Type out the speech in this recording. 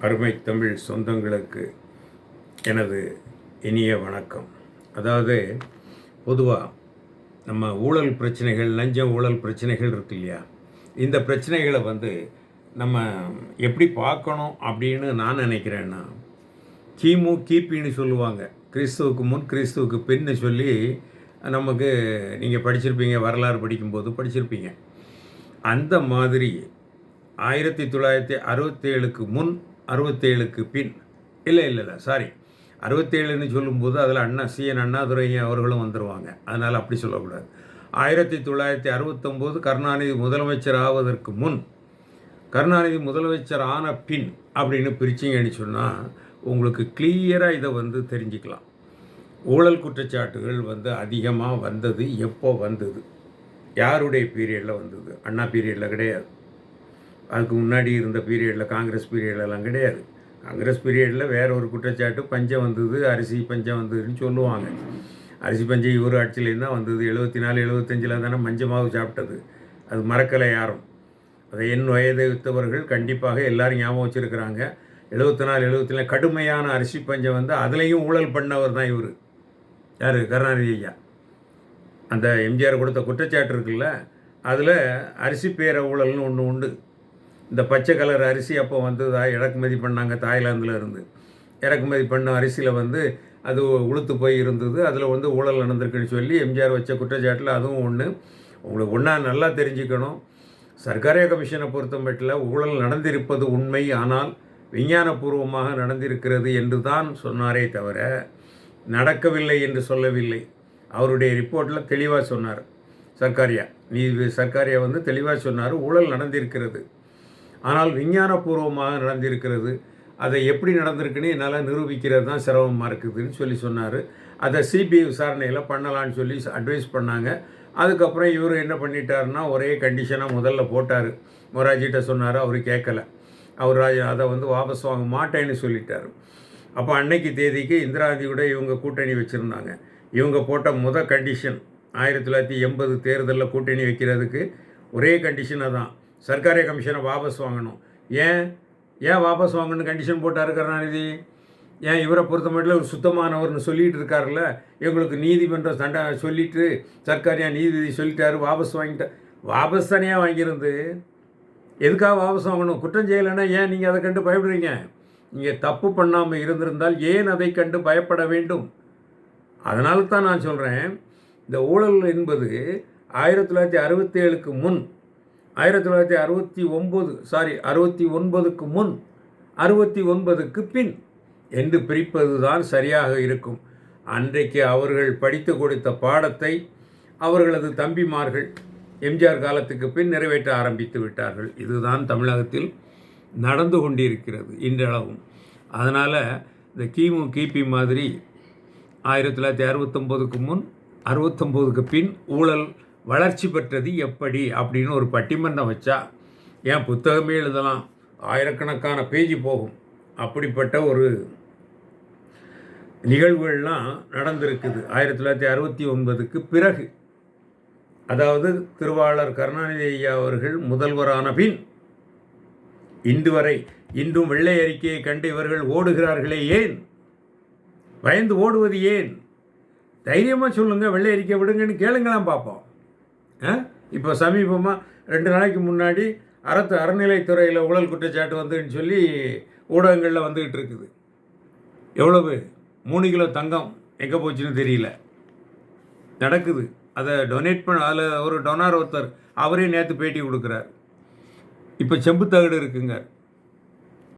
அருமை தமிழ் சொந்தங்களுக்கு எனது இனிய வணக்கம். அதாவது பொதுவாக நம்ம ஊழல் பிரச்சனைகள், லஞ்சம் ஊழல் பிரச்சனைகள் இருக்கு இல்லையா, இந்த பிரச்சனைகளை நம்ம எப்படி பார்க்கணும் அப்படின்னு நான் நினைக்கிறேன்னா, கிமு கிபின்னு சொல்லுவாங்க, கிறிஸ்துவுக்கு முன் கிறிஸ்துவுக்கு பின்னு சொல்லி நமக்கு நீங்கள் படிச்சிருப்பீங்க, வரலாறு படிக்கும்போது படிச்சிருப்பீங்க. அந்த மாதிரி 1967க்கு முன் 67க்கு பின் இல்லை சாரி 67ன்னு சொல்லும்போது அதில் சிஎன் அண்ணாதுரை அவர்களும் வந்துடுவாங்க. அதனால் அப்படி சொல்லக்கூடாது. 1969 கருணாநிதி முதலமைச்சர் ஆவதற்கு முன், கருணாநிதி முதலமைச்சர் ஆன பின் அப்படின்னு பிரிச்சிங்கன்னு சொன்னால் உங்களுக்கு கிளியராக இதை தெரிஞ்சுக்கலாம். ஊழல் குற்றச்சாட்டுகள் அதிகமாக வந்தது எப்போ வந்தது, யாருடைய பீரியடில் வந்தது? அண்ணா பீரியடில் கிடையாது. அதுக்கு முன்னாடி இருந்த பீரியடில், காங்கிரஸ் பீரியட்லலாம் கிடையாது. காங்கிரஸ் பீரியடில் வேற ஒரு குற்றச்சாட்டு, பஞ்சம் வந்தது, அரிசி பஞ்சம் வந்ததுன்னு சொல்லுவாங்க. அரிசி பஞ்சம் இவர் ஆட்சியிலேருந்து தான் வந்தது. 74 75 தானே மஞ்சள் மாவு சாப்பிட்டது. அது மறக்கலை யாரும். அதை என் வயதை வித்தவர்கள் கண்டிப்பாக எல்லோரும் ஞாபகம் வச்சுருக்கிறாங்க. 74 77 கடுமையான அரிசி பஞ்சம் அதுலேயும் ஊழல் பண்ணவர் தான் இவர். யார்? கருணாநிதி ஐயா. அந்த எம்ஜிஆர் கொடுத்த குற்றச்சாட்டு இருக்குல்ல, அதில் அரிசி பேர ஊழல்னு ஒன்று உண்டு. இந்த பச்சை கலர் அரிசி அப்போ இறக்குமதி பண்ணாங்க தாய்லாந்தில் இருந்து. இறக்குமதி பண்ண அரிசியில் அது உளுத்து போய் இருந்தது. அதில் ஊழல் நடந்திருக்குன்னு சொல்லி எம்ஜிஆர் வச்ச குற்றச்சாட்டில் அதுவும் ஒன்று. உங்களுக்கு ஒன்றா நல்லா தெரிஞ்சுக்கணும். சர்க்காரிய கமிஷனை பொறுத்தமட்டில் ஊழல் நடந்திருப்பது உண்மை, ஆனால் விஞ்ஞானபூர்வமாக நடந்திருக்கிறது என்று தான் சொன்னாரே தவிர நடக்கவில்லை என்று சொல்லவில்லை. அவருடைய ரிப்போர்ட்டில் தெளிவாக சொன்னார். சர்க்காரியா தெளிவாக சொன்னார், ஊழல் நடந்திருக்கிறது, ஆனால் விஞ்ஞானபூர்வமாக நடந்திருக்கிறது. அதை எப்படி நடந்திருக்குன்னு என்னால் நிரூபிக்கிறது தான் சிரமமாக இருக்குதுன்னு சொல்லி சொன்னார். அதை சிபிஐ விசாரணையில் பண்ணலான்னு சொல்லி அட்வைஸ் பண்ணாங்க. அதுக்கப்புறம் இவர் என்ன பண்ணிட்டாருன்னா, ஒரே கண்டிஷனாக முதல்ல போட்டார். மொராஜிட்ட சொன்னார், அவர் கேட்கலை. அவர் அதை வாபஸ் வாங்க மாட்டேன்னு சொல்லிட்டார். அப்போ அன்னைக்கு தேதிக்கு இந்திராதியோட இவங்க கூட்டணி வச்சுருந்தாங்க. இவங்க போட்ட கண்டிஷன் 1980 தேர்தலில் கூட்டணி வைக்கிறதுக்கு ஒரே கண்டிஷனாக தான், சர்க்காரிய கமிஷனை வாபஸ் வாங்கணும். ஏன் வாபஸ் வாங்கணும்னு கண்டிஷன் போட்டார் கருணாநிதி? ஏன் இவரை பொறுத்த மட்டும் ஒரு சுத்தமானவர்னு சொல்லிகிட்டு இருக்காருல்ல, இவங்களுக்கு நீதிமன்றம் சண்டை சொல்லிட்டு சர்க்காரியா நீதிபதி சொல்லிட்டாரு, வாபஸ் வாங்கிட்டார். வாபஸ் தானே வாங்கியிருந்து எதுக்காக வாபஸ் வாங்கணும்? குற்றம் செய்யலைன்னா ஏன் நீங்கள் அதை கண்டு பயப்படுறீங்க? நீங்கள் தப்பு பண்ணாமல் இருந்திருந்தால் ஏன் அதை கண்டு பயப்பட வேண்டும்? அதனால தான் நான் சொல்கிறேன், இந்த ஊழல் என்பது 1967க்கு முன், 69க்கு முன், 69க்கு பின் என்று பிரிப்பது தான் சரியாக இருக்கும். அன்றைக்கு அவர்கள் படித்து கொடுத்த பாடத்தை அவர்களது தம்பிமார்கள் எம்ஜிஆர் காலத்துக்கு பின் நிறைவேற்ற ஆரம்பித்து விட்டார்கள். இதுதான் தமிழகத்தில் நடந்து கொண்டிருக்கிறது இன்றளவும். அதனால் இந்த கிமு கிபி மாதிரி 1969க்கு முன் 69க்கு பின் ஊழல் வளர்ச்சி பெற்றது எப்படி அப்படின்னு ஒரு பட்டிமன்றம் வச்சா ஏன் புத்தகமே எழுதலாம், ஆயிரக்கணக்கான பேஜ் போகும். அப்படிப்பட்ட ஒரு நிகழ்வுகள்லாம் நடந்திருக்குது 1969க்கு பிறகு. அதாவது திருவாளர் கருணாநிதி ஐயா அவர்கள் முதல்வரான பின் இன்று வரை இன்றும் வெள்ளை அறிக்கையை கண்டு இவர்கள் ஓடுகிறார்களே ஏன்? பயந்து ஓடுவது ஏன்? தைரியமாக சொல்லுங்கள், வெள்ளை அறிக்கை விடுங்கன்னு கேளுங்களாம் பார்ப்போம். இப்போ சமீபமாக 2 நாளைக்கு முன்னாடி அறநிலைத்துறையில் ஊழல் குற்றச்சாட்டு வந்துன்னு சொல்லி ஊடகங்களில் வந்துக்கிட்டு இருக்குது. எவ்வளவு? 3 கிலோ தங்கம் எங்கே போச்சுன்னு தெரியல, நடக்குது. அதை டொனேட் அதில் ஒரு டொனார் ஒருத்தர் அவரே நேற்று பேட்டி கொடுக்குறார். இப்போ செம்பு தகடு இருக்குங்க,